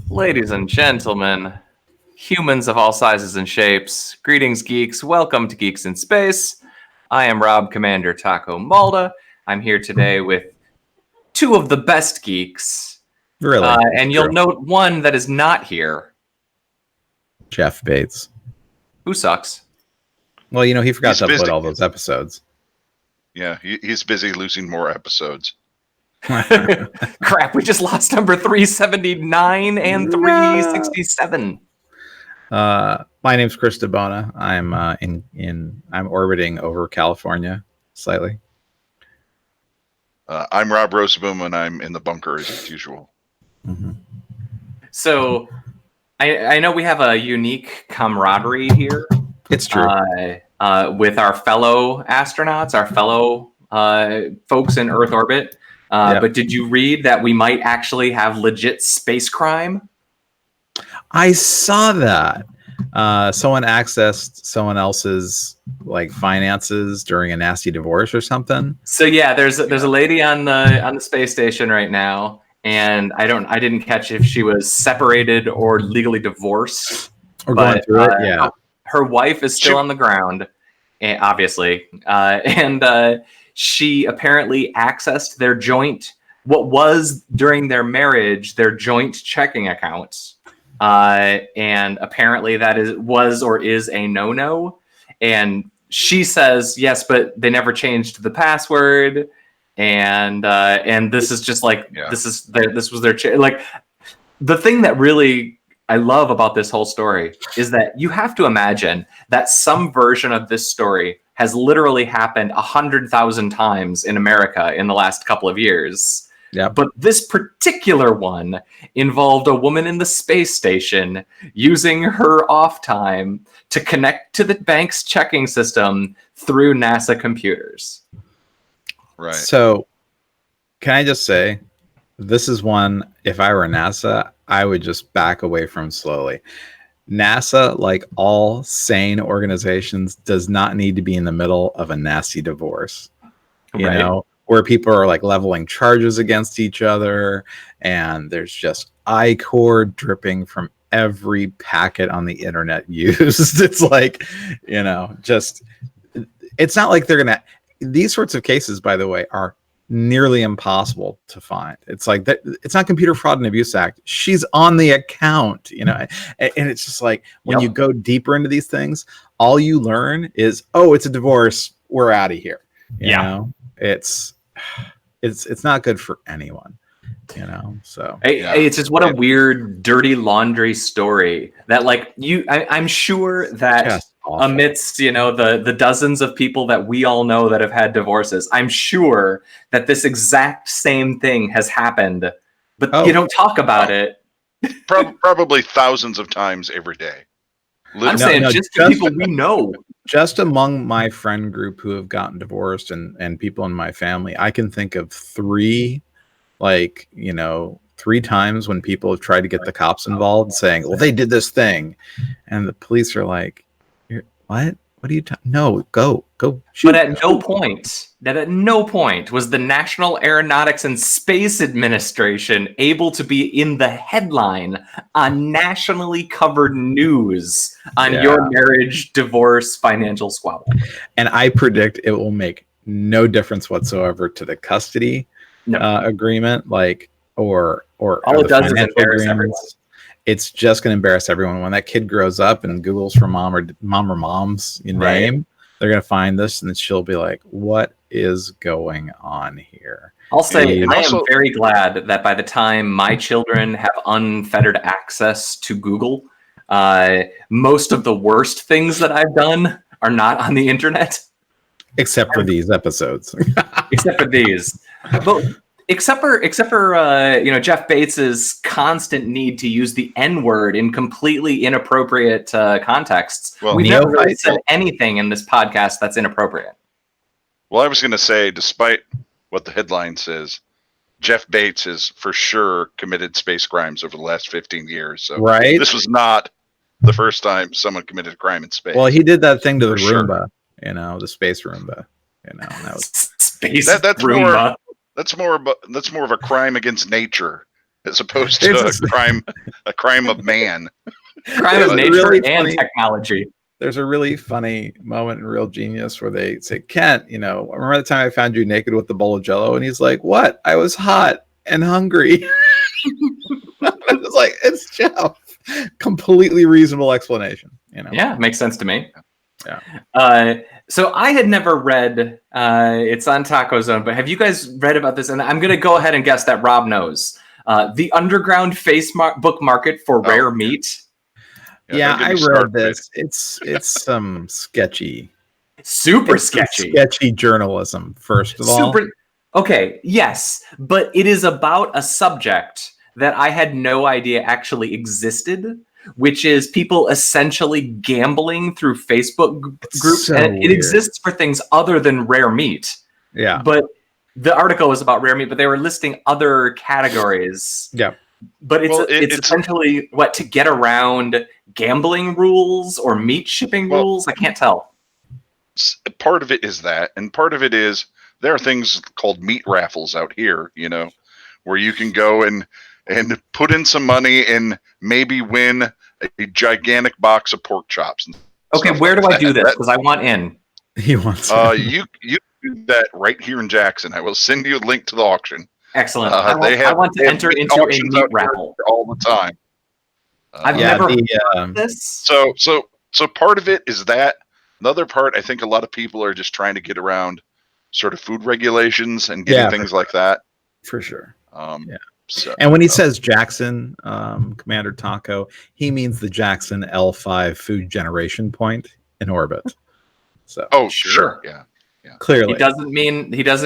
Ladies and gentlemen, humans of all sizes and shapes, greetings, geeks. Welcome to Geeks in Space. I am Rob Commander Taco Malda. I'm here today with two of the best geeks. Really? And you'll note one that is not here. Jeff Bates. Who sucks? Well, he forgot to upload all those episodes. Yeah, he's busy losing more episodes. Crap, we just lost number 379 and 367. My name's Chris DeBona. I'm I'm orbiting over California slightly. I'm Rob Rosenboom, and I'm in the bunker as usual. Mm-hmm. So, I know we have a unique camaraderie here. It's true. With our fellow astronauts, our fellow folks in Earth orbit. Yep. But did you read that we might actually have legit space crime? I saw that. Someone accessed someone else's finances during a nasty divorce or something. So yeah, there's a lady on the space station right now, and I didn't catch if she was separated or legally divorced. Or going through it, yeah. Her wife is still on the ground, obviously, and she apparently accessed what was during their marriage, their joint checking accounts. And apparently that was or is a no-no. And she says, yes, but they never changed the password. And this is just this was their the thing that really I love about this whole story is that you have to imagine that some version of this story has literally happened 100,000 times in America in the last couple of years. Yeah. But this particular one involved a woman in the space station using her off time to connect to the bank's checking system through NASA computers. Right. So, can I just say, this is one, if I were NASA, I would just back away from slowly. NASA, like all sane organizations, does not need to be in the middle of a nasty divorce. You know, where people are leveling charges against each other, and there's just iCore dripping from every packet on the internet used. It's it's not like they're gonna. These sorts of cases, by the way, are nearly impossible to find. It's like that. It's not Computer Fraud and Abuse Act. She's on the account, and it's just when you go deeper into these things, all you learn is, oh, it's a divorce. We're out of here. You know? It's not good for anyone. So it's just what a weird dirty laundry story that I'm sure that amidst the dozens of people that we all know that have had divorces, I'm sure that this exact same thing has happened, but you don't talk about it. Probably thousands of times every day. I'm saying just the people we know. Just among my friend group who have gotten divorced and people in my family, I can think of three times when people have tried to get the cops involved, saying, well, they did this thing. And the police are like, what? What are you talking? No, go shoot. But at no point was the National Aeronautics and Space Administration able to be in the headline on nationally covered news on your marriage, divorce, financial squabble. And I predict it will make no difference whatsoever to the custody agreement, or all it does is embarrass everyone. It's just going to embarrass everyone. When that kid grows up and Googles for mom or mom's name, they're going to find this, and she'll be like, what is going on here? I'll say I am very glad that by the time my children have unfettered access to Google, most of the worst things that I've done are not on the internet. Except for these episodes. Except for these. But Except for Jeff Bates's constant need to use the N-word in completely inappropriate contexts. Well, we've never really said anything in this podcast that's inappropriate. Well, I was going to say, despite what the headline says, Jeff Bates has for sure committed space crimes over the last 15 years. So this was not the first time someone committed a crime in space. Well, he did that thing to the Roomba, the space Roomba. That was space Roomba. That's more of a crime against nature as opposed to a crime of man. Crime of nature really and technology. There's a really funny moment in Real Genius where they say, Kent, remember the time I found you naked with the bowl of Jell-O? And he's like, what? I was hot and hungry. It's like, it's Jeff. Completely reasonable explanation. Yeah, it makes sense to me. Yeah. So I had never read, it's on Taco Zone, but have you guys read about this? And I'm going to go ahead and guess that Rob knows. The underground Facebook market for rare meat. Yeah, I read this. It's some sketchy. Super sketchy. Sketchy journalism, first of all. Okay, yes. But it is about a subject that I had no idea actually existed, which is people essentially gambling through Facebook groups. So and it exists for things other than rare meat. Yeah. But the article was about rare meat, but they were listing other categories. Yeah. But it's essentially to get around gambling rules or meat shipping rules. I can't tell. Part of it is that, and part of it is there are things called meat raffles out here, where you can go and put in some money and maybe win a gigantic box of pork chops. Okay, where do I do this? Because I want in. He wants. You do that right here in Jackson. I will send you a link to the auction. Excellent. I want to enter into a meat raffle all the time. I've never heard this. So part of it is that. Another part, I think a lot of people are just trying to get around sort of food regulations and getting things like that. For sure. So, and when he says Jackson, Commander Taco, he means the Jackson L5 food generation point in orbit. So. Oh, sure. Yeah. Clearly. He doesn't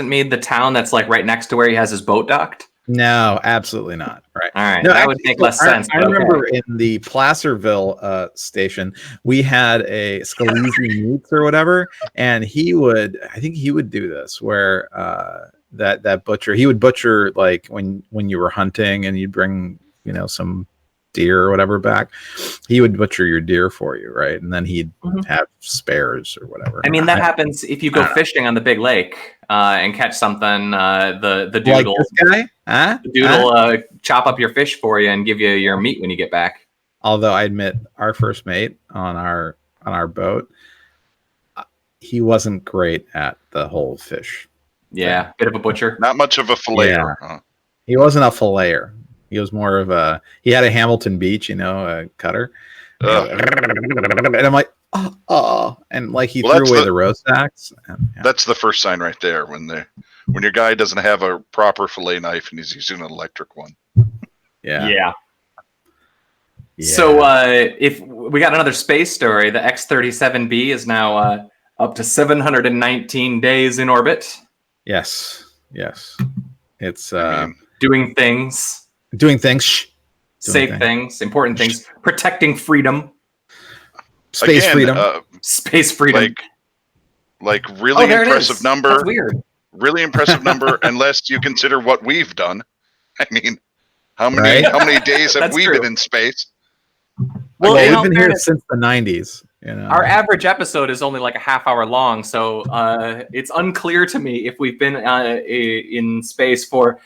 mean the town that's like right next to where he has his boat docked? No, absolutely not. Right. All right. No, that would make less sense. I remember in the Placerville station, we had a Scalise Meats or whatever, and I think he would do this where that butcher, he would butcher like when you were hunting and you'd bring, some deer or whatever back, he would butcher your deer for you, right? And then he'd have spares or whatever. I mean, that happens if you go fishing on the big lake and catch something. The dude will, the dude will chop up your fish for you and give you your meat when you get back. Although I admit, our first mate on our boat, he wasn't great at the whole fish. Yeah, thing. Bit of a butcher. Not much of a filleter. Yeah. Huh? He wasn't a filleter. He was more of he had a Hamilton Beach, a cutter. And I'm like, and like he threw away the roast axe. That's the first sign right there when your guy doesn't have a proper fillet knife and he's using an electric one. Yeah. So if we got another space story, the X-37B is now up to 719 days in orbit. Yes. It's doing things. Safe things, important things, protecting freedom. Space freedom. Space freedom. Like really impressive number. That's weird. Really impressive number, unless you consider what we've done. I mean, how many days have we been in space? Well, we've been here since the 90s. Our average episode is only like a half hour long, so it's unclear to me if we've been in space for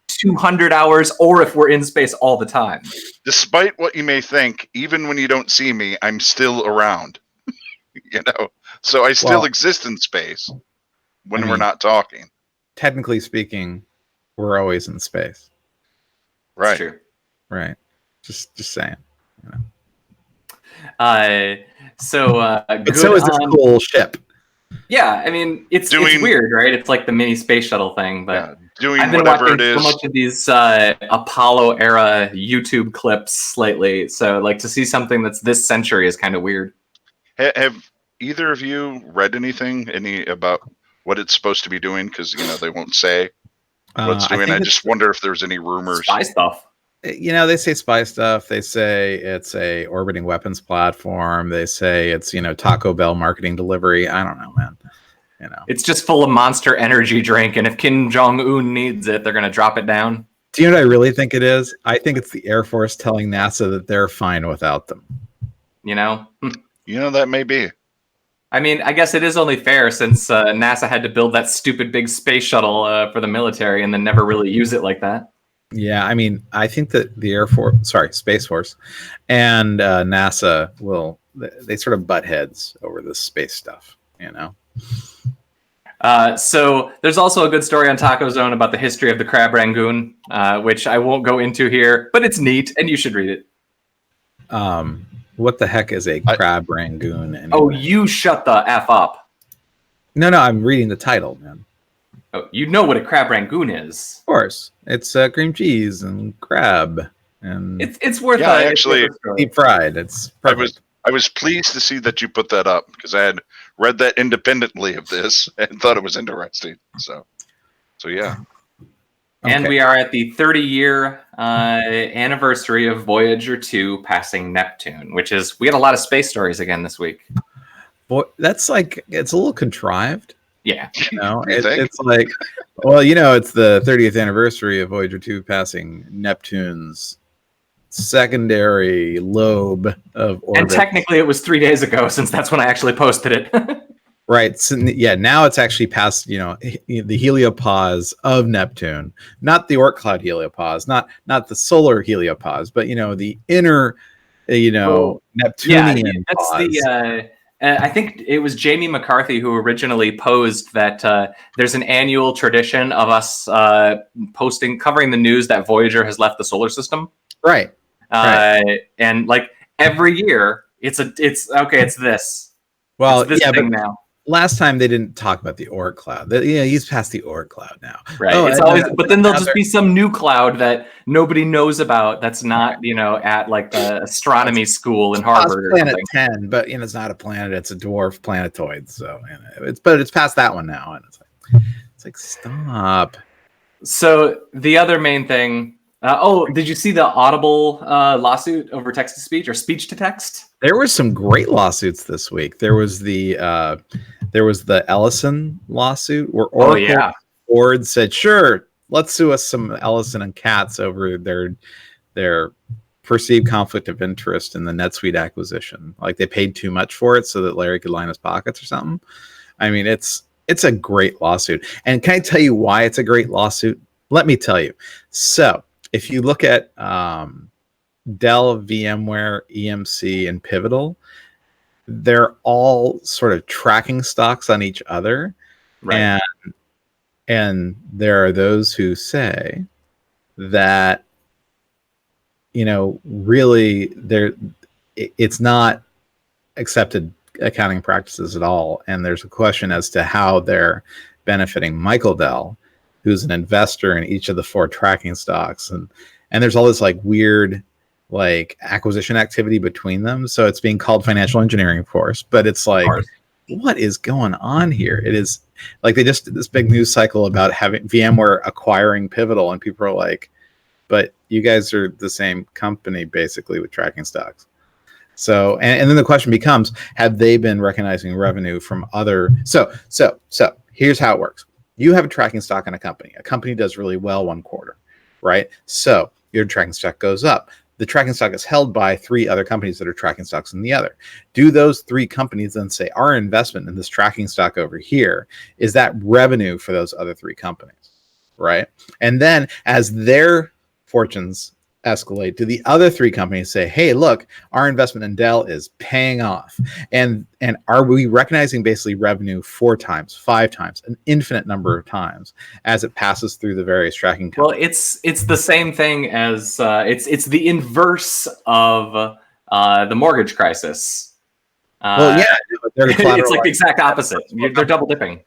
200 hours or if we're in space all the time. Despite what you may think, even when you don't see me, I'm still around. So I still exist in space when we're not talking. Technically speaking, we're always in space. Right. That's true. Right. Just saying. But so is this cool ship. Yeah, I mean, it's weird, right? It's like the mini space shuttle thing, but I've been watching so much of these Apollo era YouTube clips lately. So like to see something that's this century is kind of weird. Have either of you read anything about what it's supposed to be doing? Because they won't say what it's doing. I just wonder if there's any rumors. Spy stuff. They say spy stuff. They say it's a orbiting weapons platform. They say it's, Taco Bell marketing delivery. I don't know, man. It's just full of Monster Energy drink. And if Kim Jong-un needs it, they're going to drop it down. Do you know what I really think it is? I think it's the Air Force telling NASA that they're fine without them. That may be. I mean, I guess it is only fair since NASA had to build that stupid big space shuttle for the military and then never really use it like that. Yeah, I mean, I think that the Space Force, and NASA they sort of butt heads over this space stuff, you know. So there's also a good story on Taco Zone about the history of the crab Rangoon, which I won't go into here, but it's neat and you should read it. What the heck is a crab Rangoon? Anyway? Oh, you shut the F up. No, I'm reading the title, man. Oh, you know what a crab Rangoon is. Of course. It's cream cheese and crab. And it's worth actually deep fried. It's perfect. I was pleased to see that you put that up because I had read that independently of this and thought it was interesting. So yeah. And we are at the 30-year anniversary of Voyager 2 passing Neptune, which is, we had a lot of space stories again this week. Boy, that's like, it's a little contrived. Yeah. You know, it's like, well, you know, it's the 30th anniversary of Voyager 2 passing Neptune's secondary lobe of orbit. And technically it was 3 days ago, since that's when I actually posted it. Right. So, yeah, now it's actually past, you know, the heliopause of Neptune, not the Oort cloud heliopause, not the solar heliopause, but, you know, the inner, Neptunian that's pause. the I think it was Jamie McCarthy who originally posed that there's an annual tradition of us covering the news that Voyager has left the solar system. Right. And like every year it's this. Well, it's this thing now. Last time they didn't talk about the Oort cloud. He's past the Oort cloud now. Right. It's always, but then there'll just be some new cloud that nobody knows about. That's not, at like the astronomy school in Harvard. Planet 10, but it's not a planet. It's a dwarf planetoid. So it's past that one now, and it's like stop. So the other main thing. Did you see the Audible lawsuit over text to speech or speech to text? There were some great lawsuits this week. There was the Ellison lawsuit where Oracle Board said, "Sure, let's sue us some Ellison and Katz over their perceived conflict of interest in the NetSuite acquisition. Like they paid too much for it so that Larry could line his pockets or something." I mean, it's a great lawsuit. And can I tell you why it's a great lawsuit? Let me tell you. So if you look at Dell, VMware, EMC, and Pivotal, they're all sort of tracking stocks on each other. Right. And there are those who say that, really it's not accepted accounting practices at all. And there's a question as to how they're benefiting Michael Dell, who's an investor in each of the 4 tracking stocks. And there's all this like weird acquisition activity between them. So it's being called financial engineering, of course, but it's like, what is going on here? It is like they just did this big news cycle about having VMware acquiring Pivotal, and people are like, but you guys are the same company basically with tracking stocks. So, and then the question becomes, have they been recognizing revenue from other? So here's how it works. You have a tracking stock in a company. A company does really well one quarter, right? So your tracking stock goes up. The tracking stock is held by 3 other companies that are tracking stocks in the other. Do those 3 companies then say, our investment in this tracking stock over here, is that revenue for those other 3 companies, right? And then as their fortunes escalate, do the other 3 companies say, hey, look, our investment in Dell is paying off? And are we recognizing basically revenue 4 times, 5 times, an infinite number of times as it passes through the various tracking companies? Well, it's the same thing as it's the inverse of the mortgage crisis. It's like the exact opposite. They're double dipping.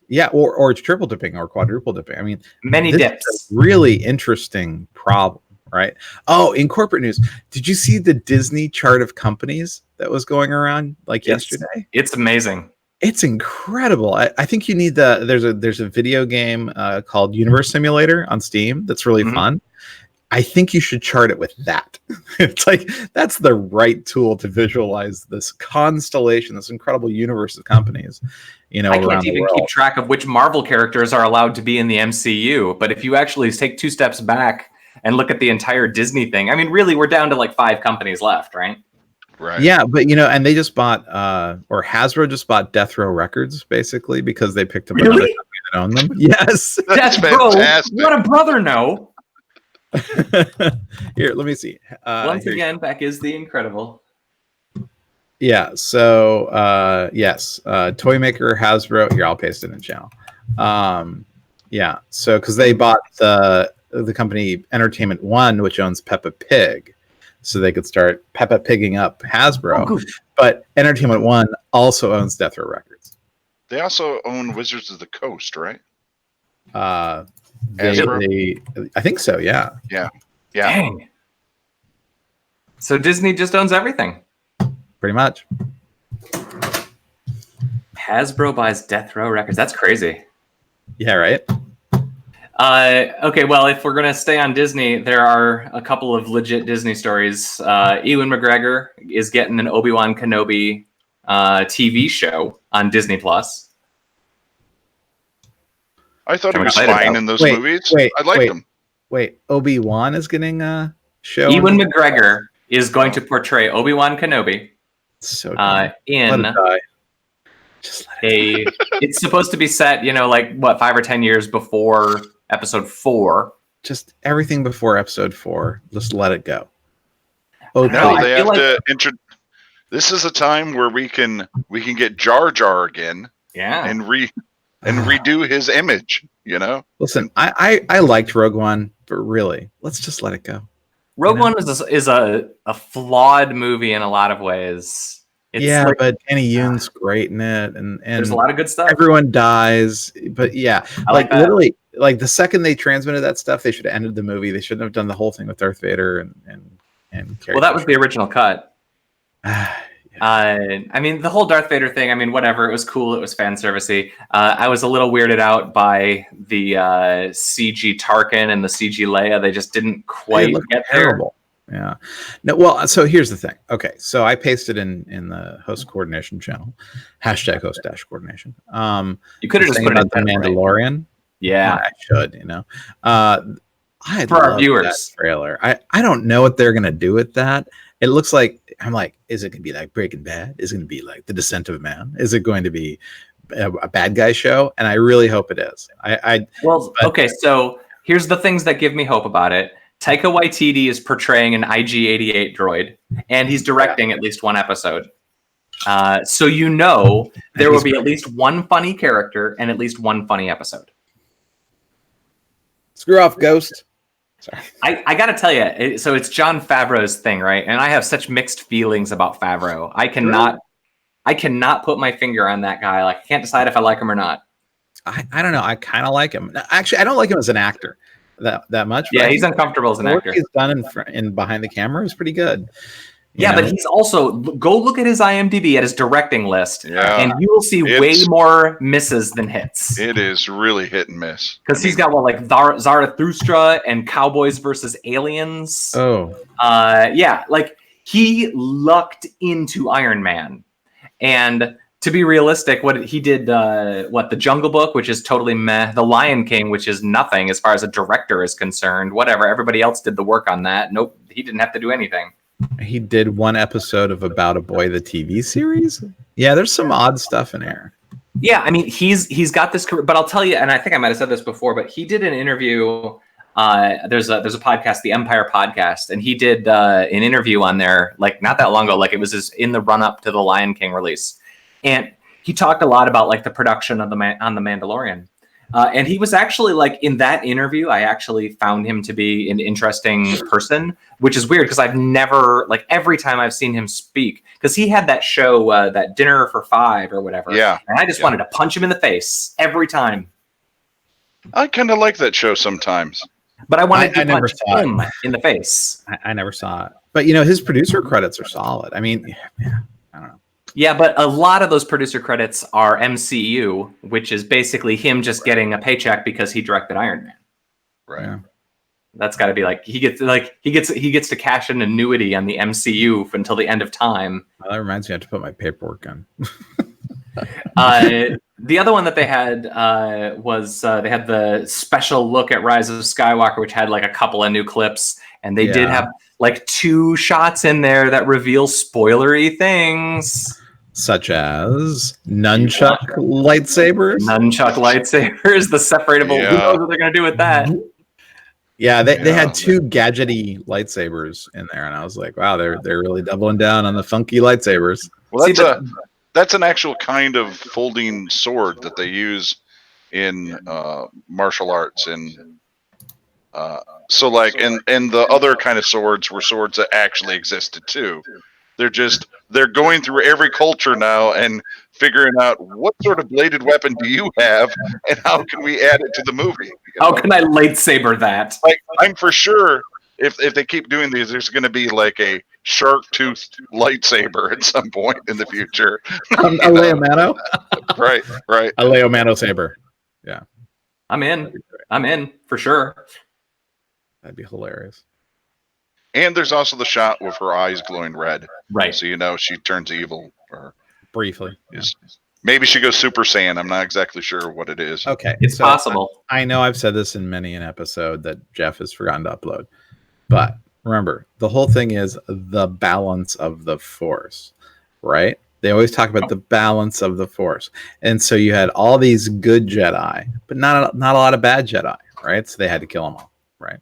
Yeah, or it's triple dipping or quadruple dipping. I mean, many dips. Is a really interesting problem. Right. Oh, in corporate news, did you see the Disney chart of companies that was going around yesterday? It's amazing. It's incredible. I think you need there's a video game called Universe Simulator on Steam that's really fun. I think you should chart it with that. It's like that's the right tool to visualize this constellation, this incredible universe of companies. I can't even keep track of which Marvel characters are allowed to be in the MCU. But if you actually take 2 steps back and look at the entire Disney thing, I mean, really, we're down to like 5 companies left, right? Right. Yeah, but and they just bought, or Hasbro just bought Death Row Records, basically, because they picked up another company that owned them. Yes, Death Row. What a brother, no. Here, let me see. Once again, Beck is the Incredible. Yeah. So, yes, toy maker Hasbro. Here, I'll paste it in the channel. Yeah. So, because they bought the company Entertainment One, which owns Peppa Pig, so they could start Peppa Pigging up Hasbro. Oh, but Entertainment One also owns Death Row Records. They also own Wizards of the Coast, right? I think so. Yeah. Yeah. Dang. So Disney just owns everything. Pretty much. Hasbro buys Death Row Records. That's crazy. Yeah, right? Okay, well, if we're going to stay on Disney, there are a couple of legit Disney stories. Ewan McGregor is getting an Obi-Wan Kenobi TV show on Disney+. I thought he was fine in those movies. I liked him. Wait, Obi-Wan is getting a show? Ewan McGregor is going to portray Obi-Wan Kenobi. So in it's supposed to be set, 5 or 10 years before episode 4. Just everything before episode 4. Just let it go. Oh no, they have to this is a time where we can get Jar Jar again. Yeah. And redo his image, Listen, I liked Rogue One, but really, let's just let it go. Rogue One is a flawed movie in a lot of ways. It's but Danny Yoon's great in it, and there's a lot of good stuff. Everyone dies, but literally, the second they transmitted that stuff, they should have ended the movie. They shouldn't have done the whole thing with Darth Vader and well, that was the original cut. The whole Darth Vader thing, whatever. It was cool. It was fan servicey. I was a little weirded out by the CG Tarkin and the CG Leia. They just didn't quite get terrible. Yeah. No. Well, so here's the thing. Okay. So I pasted in the host coordination channel, #host-coordination. You could have just put it in the Mandalorian. Right? Yeah. I should, for our viewers. That trailer. I don't know what they're gonna do with that. It looks like is it gonna be like Breaking Bad? Is it gonna be like The Descent of Man? Is it going to be a bad guy show? And I really hope it is. Okay. So here's the things that give me hope about it. Taika Waititi is portraying an IG-88 droid, and he's directing at least one episode. So there will be at least one funny character and at least one funny episode. Screw off, Ghost. Sorry. I got to tell you, so it's Jon Favreau's thing, right? And I have such mixed feelings about Favreau. I cannot put my finger on that guy. I can't decide if I like him or not. I don't know. I kind of like him. Actually, I don't like him as an actor that much. Yeah, he's uncomfortable as an actor. What he's done in behind the camera is pretty good. But he's also, go look at his IMDb at his directing list, and you will see way more misses than hits. It is really hit and miss. Because he's got Zarathustra and Cowboys versus Aliens. Oh. He lucked into Iron Man. And to be realistic, what he did, The Jungle Book, which is totally meh. The Lion King, which is nothing as far as a director is concerned. Whatever, everybody else did the work on that. Nope, he didn't have to do anything. He did one episode of About a Boy, the TV series. Yeah, there's some odd stuff in there. Yeah, he's got this career, but I'll tell you, and I think I might have said this before, but he did an interview. There's a podcast, the Empire Podcast, and he did an interview on there not that long ago. It was in the run up to the Lion King release, and he talked a lot about the production of on the Mandalorian. And he was actually in that interview, I actually found him to be an interesting person, which is weird because I've never, every time I've seen him speak, because he had that show, that Dinner for Five or whatever. Yeah. And I just wanted to punch him in the face every time. I kind of like that show sometimes. But I wanted to punch him in the face. I never saw it. But, his producer credits are solid. I don't know. Yeah, but a lot of those producer credits are MCU, which is basically him just getting a paycheck because he directed Iron Man. Right. Yeah. That's got to be he gets to cash an annuity on the MCU until the end of time. Well, that reminds me, I have to put my paperwork on. The other one that they had was they had the special look at Rise of Skywalker, which had a couple of new clips, and they did have 2 shots in there that reveal spoilery things. Such as nunchuck lightsabers. The separatable. Who knows what they're going to do with that? Yeah, they had 2 gadgety lightsabers in there, and I was like, wow, they're really doubling down on the funky lightsabers. Well, that's an actual kind of folding sword that they use in martial arts, and so like, and the other kind of swords were swords that actually existed too. They're going through every culture now and figuring out what sort of bladed weapon do you have and how can we add it to the movie. How can I lightsaber that? Like, I'm for sure if they keep doing these, there's going to be like a shark-toothed lightsaber at some point in the future. A Leo Mano? Right. A Leo Mano saber. Yeah. I'm in for sure. That'd be hilarious. And there's also the shot with her eyes glowing red. Right. So she turns evil. Or briefly. Maybe she goes Super Saiyan. I'm not exactly sure what it is. Okay. It's possible. I know I've said this in many an episode that Jeff has forgotten to upload. But remember, the whole thing is the balance of the Force, right? They always talk about the balance of the Force. And so you had all these good Jedi, but not a lot of bad Jedi, right? So they had to kill them all, right?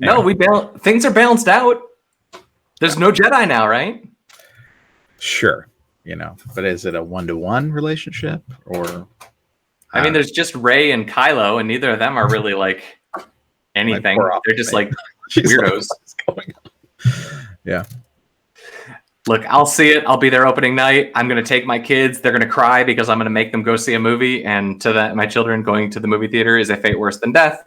No, things are balanced out. There's no Jedi now, right? Sure. But is it a 1-to-1 relationship or? I mean, there's just Rey and Kylo, and neither of them are really like anything. They're just like weirdos. Yeah. Look, I'll see it. I'll be there opening night. I'm going to take my kids. They're going to cry because I'm going to make them go see a movie. And to that, my children going to the movie theater is a fate worse than death.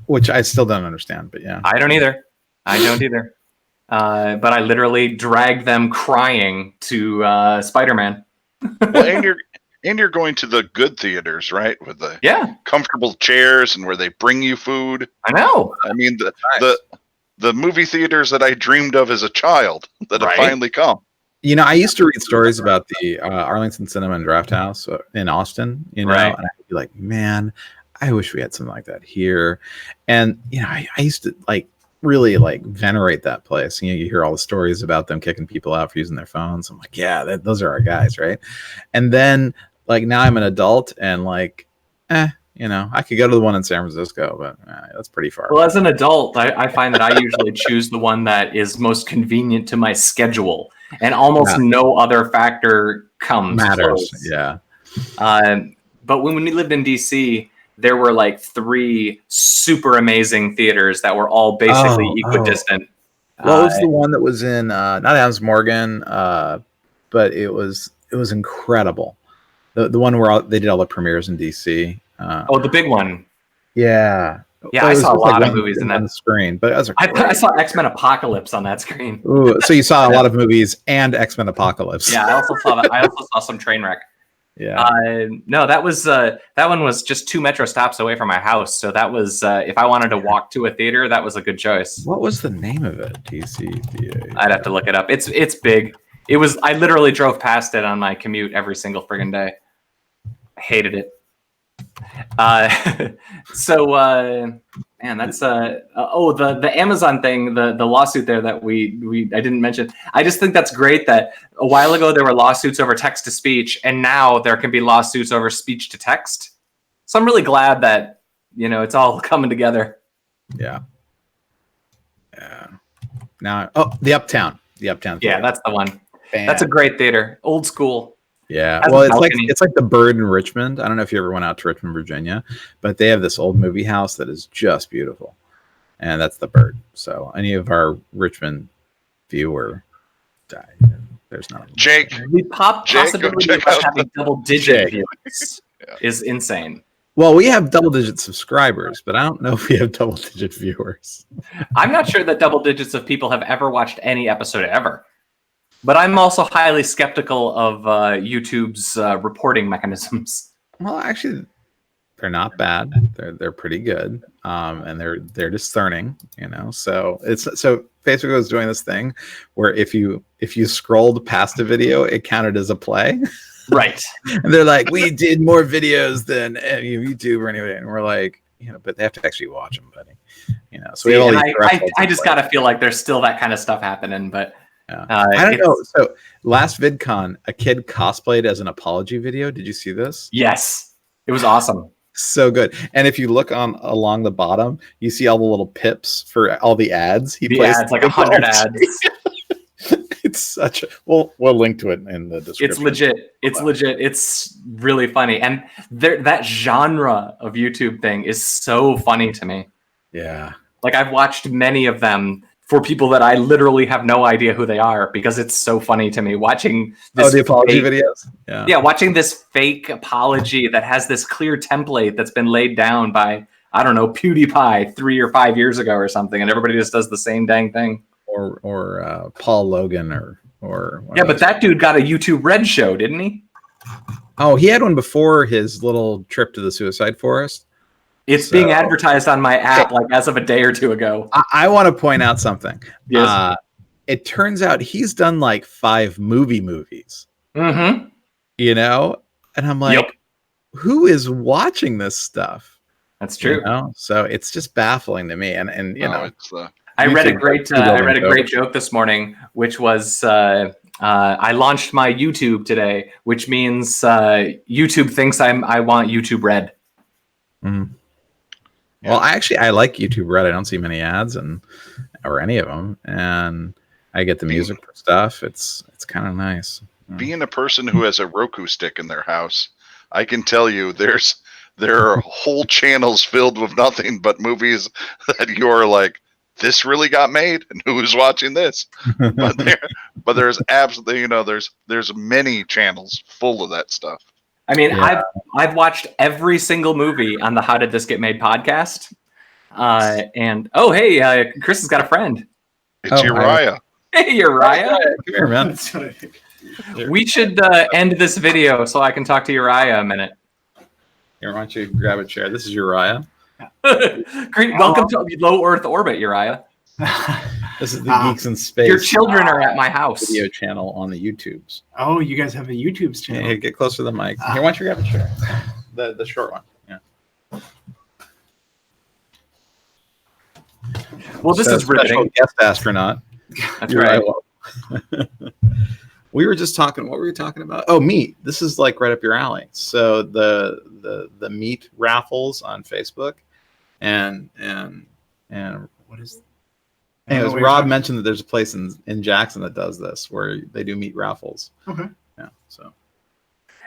Which I still don't understand, but yeah. I don't either. But I literally dragged them crying to SpiderMan. Well, and you're going to the good theaters, right? With the comfortable chairs and where they bring you food. I know. I mean, the movie theaters that I dreamed of as a child that have finally come. I used to read stories about the Arlington Cinema and Draft House in Austin, and I'd be like, man, I wish we had something like that here. And, I used to really venerate that place. You hear all the stories about them kicking people out for using their phones. I'm like, yeah, those are our guys. Right. And then now I'm an adult and I could go to the one in San Francisco, but that's pretty far. Well, as an adult, I find that I usually choose the one that is most convenient to my schedule, and almost no other factor matters. Close. Yeah. But when we lived in DC, there were 3 super amazing theaters that were all basically equidistant. What was the one that was in not Adams Morgan, but it was incredible. The one where they did all the premieres in DC. The big one. Yeah. Yeah, I saw a lot of movies in that on the screen, but I saw XMen Apocalypse on that screen. Ooh, so you saw a lot of movies and XMen Apocalypse. Yeah, I also saw that. I also saw some Trainwreck. Yeah. No, that one was just 2 metro stops away from my house. So that was if I wanted to walk to a theater, that was a good choice. What was the name of it? TCDA. I'd have to look it up. It's big. I literally drove past it on my commute every single friggin' day. I hated it. Man, that's the Amazon thing, the lawsuit there that I didn't mention. I just think that's great that a while ago there were lawsuits over text to speech, and now there can be lawsuits over speech to text. So I'm really glad that it's all coming together. Yeah. Yeah. Now, the Uptown. Theater. Yeah, that's the one. That's a great theater, old school. Yeah, well, it's like the Bird in Richmond. I don't know if you ever went out to Richmond, Virginia, but they have this old movie house that is just beautiful, and that's the Bird. So any of our Richmond viewer, there's not. Jake, the possibility of us having double-digit views is insane. Well, we have double-digit subscribers, but I don't know if we have double-digit viewers. I'm not sure that double digits of people have ever watched any episode ever. But I'm also highly skeptical of YouTube's reporting mechanisms. Well, actually, they're not bad. They're pretty good, and they're discerning. So Facebook was doing this thing where if you scrolled past a video, it counted as a play. Right. And they're like, we did more videos than any YouTube or anything, and we're like, but they have to actually watch them, buddy. So we have all these I just gotta feel like there's still that kind of stuff happening, but. I don't know. So last VidCon, a kid cosplayed as an apology video. Did you see this? Yes, it was awesome. So good. And if you look on along the bottom, you see all the little pips for all the ads. The ads, like 100 ads. It's such a we'll link to it in the description. It's legit. It's legit. It's really funny. And that genre of YouTube thing is so funny to me. Yeah. Like I've watched many of them for people that I literally have no idea who they are because it's so funny to me watching this the apology videos. Yeah, watching this fake apology that has this clear template that's been laid down by, I don't know, PewDiePie 3 or 5 years ago or something, and everybody just does the same dang thing. Or Paul Logan or yeah, but that dude got a YouTube Red show, didn't he? Oh, he had one before his little trip to the suicide forest. It's being advertised on my app like as of a day or two ago. I want to point out something. Yes. It turns out he's done like 5 movies. Mm-hmm. You know? And I'm like, who is watching this stuff? That's true. You know? So it's just baffling to me. And you know, it's I read a great joke this morning, which was I launched my YouTube today, which means YouTube thinks I want YouTube Red. Mm-hmm. Yeah. Well, I like YouTube Red. I don't see many ads or any of them, and I get the music for stuff. It's kind of nice. Being a person who has a Roku stick in their house, I can tell you there are whole channels filled with nothing but movies that you're like, this really got made, and who's watching this? but there's absolutely, there's many channels full of that stuff. I mean, I've watched every single movie on the How Did This Get Made podcast. And hey, Chris has got a friend. It's Uriah. Hey, Uriah. Come here, man. We should end this video so I can talk to Uriah a minute. Here, why don't you grab a chair? This is Uriah. Great. Welcome to Low Earth Orbit, Uriah. This is the Geeks in Space. Your children are at my house. Video channel on the YouTubes. Oh, you guys have a YouTube channel. Yeah, get closer to the mic. Here, why don't you grab a chair? The short one. Yeah. Well, this is riveting. Guest astronaut. That's right. We were just talking. What were we talking about? Oh, meat. This is like right up your alley. So the meat raffles on Facebook, and what is? Anyways, Rob mentioned that there's a place in Jackson that does this where they do meat raffles. Okay. Yeah. So.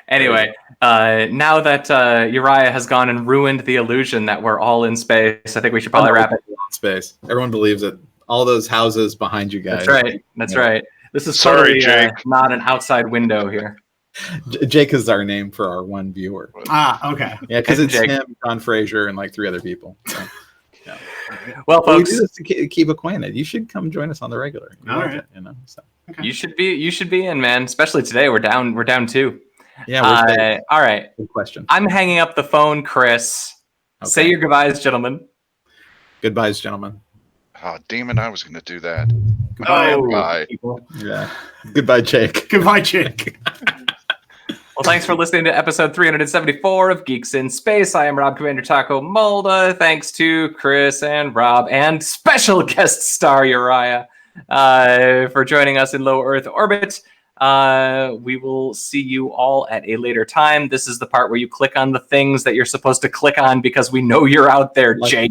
Anyway, now that Uriah has gone and ruined the illusion that we're all in space, I think we should probably wrap it. Space. Everyone believes it. All those houses behind you guys. That's right. That's right. This is totally not an outside window here. Jake is our name for our one viewer. Okay. Yeah, because it's Jake. Him, John Fraser, and like 3 other people. So, yeah. Well, folks, we do this to keep acquainted. You should come join us on the regular. All right. So. Okay. You should be in, man. Especially today, we're down 2. Yeah. All right. Good question. I'm hanging up the phone, Chris. Okay. Say your goodbyes, gentlemen. Goodbyes, gentlemen. Oh, damn it! I was going to do that. Goodbye. Yeah. Goodbye, Jake. Goodbye, Jake. Well, thanks for listening to episode 374 of Geeks in Space. I am Rob Commander Taco Molda. Thanks to Chris and Rob and special guest star Uriah for joining us in low Earth orbit. We will see you all at a later time. This is the part where you click on the things that you're supposed to click on because we know you're out there, Jake.